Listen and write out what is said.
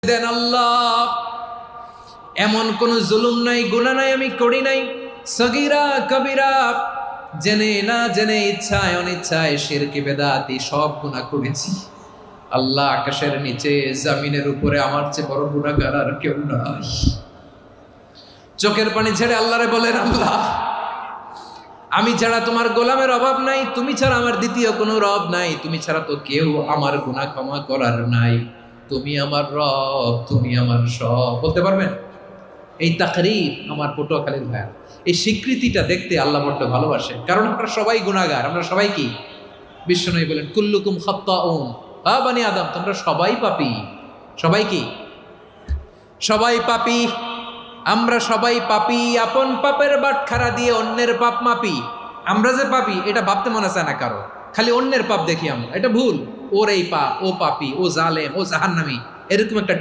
দেন আল্লাহ। এমন কোন জুলুম নাই, গুনাহ নাই আমি করি নাই, সগীরা কবিরা, জেনে না জেনে, ইচ্ছায় অনিচ্ছায়, শিরকি বেদাতি সব গুনাহ করেছি। আল্লাহ, আকাশের নিচে জমিনের উপরে আমার চেয়ে বড় গুনাহগার আর কেউ নাই। চোখের পানি ছেড়ে আল্লাহরে বলেন, আল্লাহ আমি ছাড়া তোমার গোলামের অভাব নাই, তুমি ছাড়া আমার দ্বিতীয় কোনো রব নাই, তুমি ছাড়া তো কেউ আমার গুনাহ ক্ষমা করার নাই, তুমি আমার রব, তুমি আমার সব। বলতে পারবেন? এই তাকরীর আমার পটুয়াখালীর ভাইয়া, এই স্বীকৃতিটা দেখতে আল্লাহ বড্ড ভালোবাসে, কারণ আমরা সবাই গুনাহগার। আমরা সবাই কি? বিশ্বনবী বলেন, কুল্লুকুম খাত্তাউন, বানি আদম, তোমরা সবাই পাপী। সবাই কি? সবাই পাপী। আমরা সবাই পাপী। আপন পাপের বাটখারা দিয়ে অন্যের পাপ মাপি। আমরা যে পাপী এটা ভাবতে মনে চায় না কারো, খালি অন্যের পাপ দেখি আমরা, এটা ভুল। ওর এই পাপ, ও পাপী, ও জালেম, ও জাহান্নামী, এরকম একটা